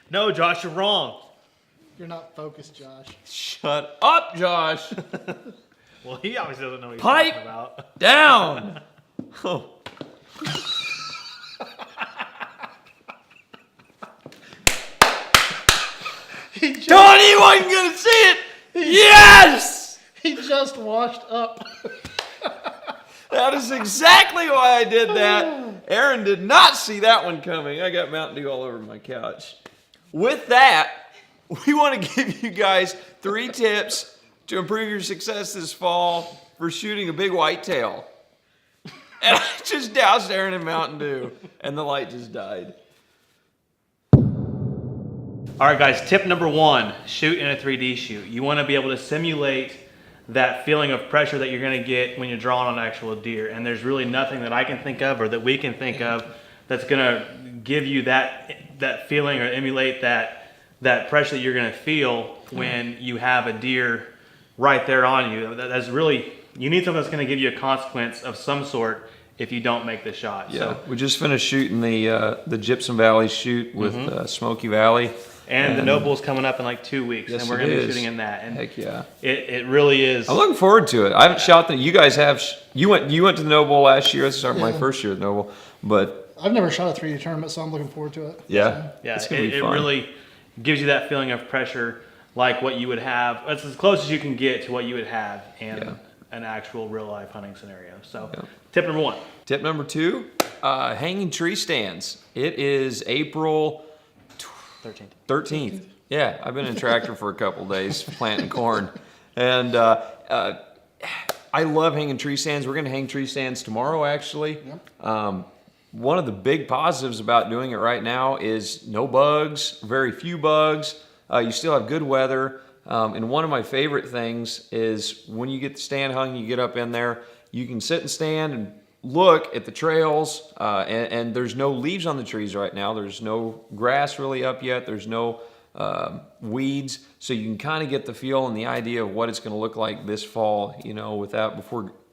No, Josh, you're wrong. You're not focused, Josh. Shut up, Josh. Well, he obviously doesn't know what he's Pipe talking about. down. Oh. Tony wasn't going to see it. Yes! He just washed up. That is exactly why I did that. Aaron did not see that one coming. I got Mountain Dew all over my couch. With that, we want to give you guys 3 tips to improve your success this fall for shooting a big whitetail. And I just doused Aaron in Mountain Dew, and the light just died. All right, guys, tip number 1, shoot in a 3D shoot. You want to be able to simulate that feeling of pressure that you're going to get when you're drawing on actual deer. And there's really nothing that I can think of or that we can think of that's going to give you that feeling or emulate that pressure that you're going to feel when you have a deer right there on you. That's really, you need something that's going to give you a consequence of some sort if you don't make the shot. Yeah, So, we just finished shooting the Gypsum Valley shoot with Smoky Valley. and the Noble's coming up in like 2 weeks, Yes, and we're it going to be is. shooting in that. And Heck yeah. it really is. I'm looking forward to it. I haven't shot that. You guys have. You went to the Noble last year. This is my first year at Noble, but I've never shot a 3D tournament, so I'm looking forward to it. yeah, Yeah, it's gonna be it fun. really gives you that feeling of pressure, like what you would have. It's as close as you can get to what you would have in an actual real life hunting scenario. So, tip number 1. Tip number 2: hanging tree stands. It is April 13th. Yeah, I've been in tractor for a couple days planting corn, and I love hanging tree stands. We're going to hang tree stands tomorrow, actually. One of the big positives about doing it right now is no bugs, very few bugs. You still have good weather. And one of my favorite things is when you get the stand hung, you get up in there, you can sit and stand and look at the trails, and there's no leaves on the trees right now. There's no grass really up yet. There's no weeds, so you can kind of get the feel and the idea of what it's going to look like this fall,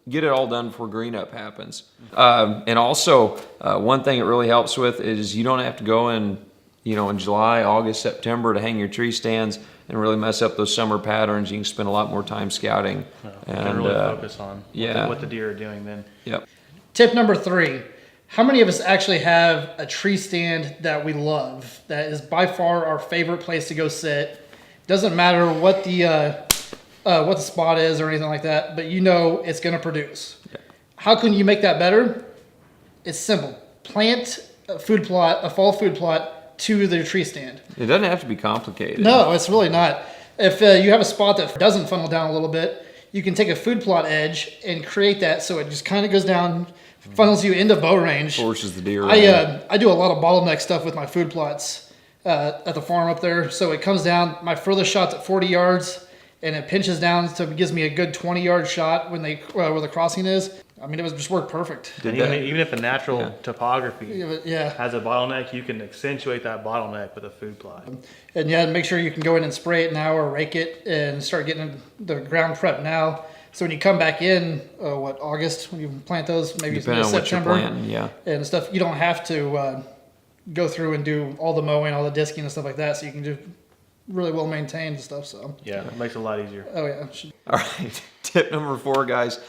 get it all done before green up happens. And also, one thing it really helps with is you don't have to go in July, August, September to hang your tree stands and really mess up those summer patterns. You can spend a lot more time scouting. You can really focus on what the deer are doing then. Yep. Tip number 3. How many of us actually have a tree stand that we love? That is by far our favorite place to go sit. Doesn't matter what the spot is or anything like that, but it's going to produce. Yeah. How can you make that better? It's simple. Plant a fall food plot to the tree stand. It doesn't have to be complicated. No, it's really not. If you have a spot that doesn't funnel down a little bit, you can take a food plot edge and create that so it just kind of goes down, funnels you into bow range. Forces the deer. I do a lot of bottleneck stuff with my food plots at the farm up there. So it comes down, my furthest shot's at 40 yards, and it pinches down, so it gives me a good 20-yard shot when where the crossing is. I mean, it was just worked perfect. And even if the natural topography has a bottleneck, you can accentuate that bottleneck with a food plot. And make sure you can go in and spray it now or rake it and start getting the ground prep now. So when you come back in, August, when you plant those, maybe Depending on September, what you're planting, and stuff, you don't have to go through and do all the mowing, all the disking and stuff like that. So you can do really well maintained and stuff. So it makes it a lot easier. Oh yeah. All right. Tip number 4, guys,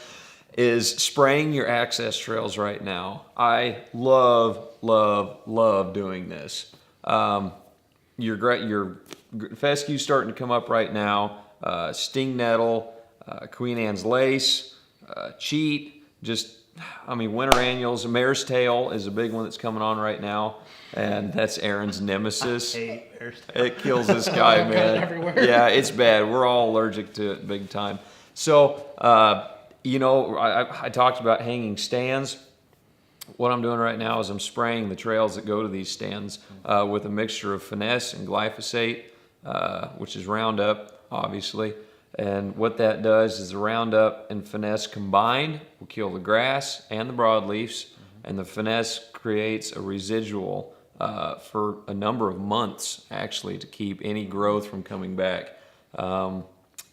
is spraying your access trails right now. I love doing this. Your fescue's starting to come up right now. Sting nettle, Queen Anne's lace, cheat, winter annuals. Mare's tail is a big one that's coming on right now, and that's Aaron's nemesis. I hate mare's tail. It kills this guy, Got it man. everywhere. Yeah, it's bad. We're all allergic to it big time. So, I talked about hanging stands. What I'm doing right now is I'm spraying the trails that go to these stands with a mixture of finesse and glyphosate, which is Roundup, obviously. And what that does is the Roundup and finesse combined will kill the grass and the broadleafs, and the finesse creates a residual for a number of months, actually, to keep any growth from coming back.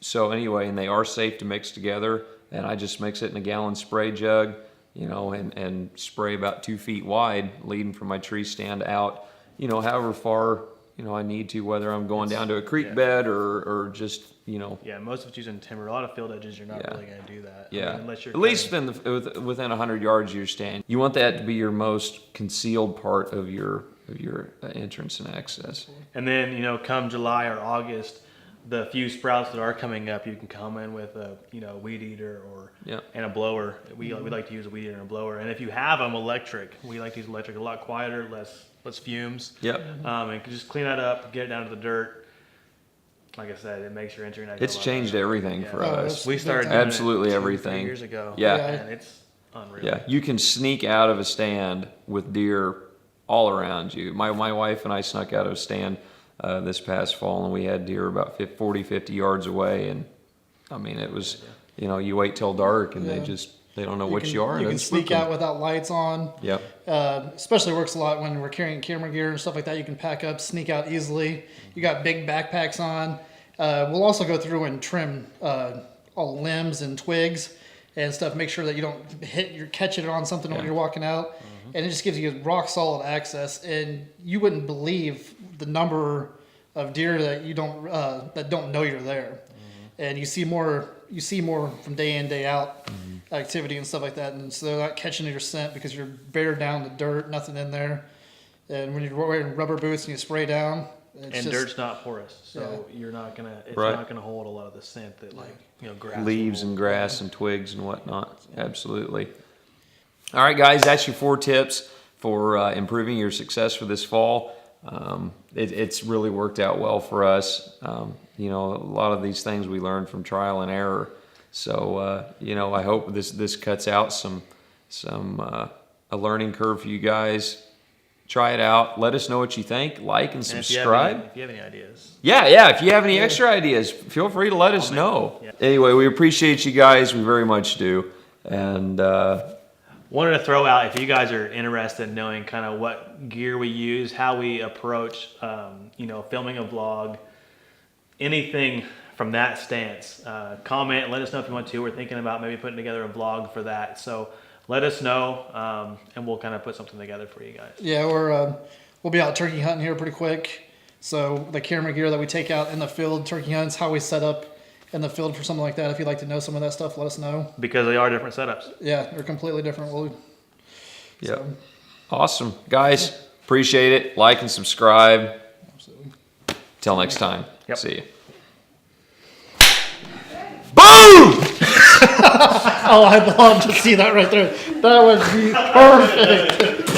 So anyway, and they are safe to mix together, and I just mix it in a gallon spray jug, and spray about 2 feet wide, leading from my tree stand out, however far I need to, whether I'm going down to a creek bed or just, Yeah, most of it's using timber. A lot of field edges, you're not really going to do that. I Yeah, mean, unless you're at least within 100 yards of your stand. You want that to be your most concealed part of your entrance and access. And then, come July or August, the few sprouts that are coming up, you can come in with a, weed eater and a blower. We like to use a weed eater and a blower. And if you have them electric, we like to use electric, a lot quieter, less fumes. Yep. And just clean that up, get it down to the dirt. Like I said, it makes your entry. It's changed everything for us. We started doing absolutely it 2-3 everything years ago. Yeah. And it's unreal. Yeah, you can sneak out of a stand with deer all around you. My wife and I snuck out of a stand this past fall, and we had deer about 50 yards away. And I mean, it was, you wait till dark, and they don't know which you are. You can sneak out without lights on. Yep. Especially works a lot when we're carrying camera gear and stuff like that. You can pack up, sneak out easily. You got big backpacks on. We'll also go through and trim all limbs and twigs and stuff. Make sure that you don't catch it on something when you're walking out. And it just gives you rock solid access. And you wouldn't believe the number of deer that you don't that don't know you're there. And you see more from day in, day out activity and stuff like that. And so they're not catching your scent because you're bare down the dirt, nothing in there. And when you're wearing rubber boots and you spray down, dirt's not porous, so you're not gonna. It's not gonna hold a lot of the scent that grass, leaves and grass and twigs and whatnot. Absolutely. All right, guys, that's your 4 tips for improving your success for this fall. It's really worked out well for us. A lot of these things we learned from trial and error. So, I hope this cuts out a learning curve for you guys. Try it out. Let us know what you think. Like and subscribe. If you have any ideas. Yeah. If you have any extra ideas, feel free to let us know. Yeah. Anyway, we appreciate you guys. We very much do. And wanted to throw out, if you guys are interested in knowing kind of what gear we use, how we approach, filming a vlog, anything from that stance, comment. Let us know if you want to. We're thinking about maybe putting together a vlog for that. So let us know, and we'll kind of put something together for you guys. Yeah, we'll be out turkey hunting here pretty quick. So the camera gear that we take out in the field, turkey hunts, how we set up in the field for something like that. If you'd like to know some of that stuff, let us know. Because they are different setups. Yeah, they're completely different. Awesome. Guys, appreciate it. Like and subscribe. Absolutely. Till next time. Yep. See you. Boom! Oh, I'd love to see that right there. That would be perfect.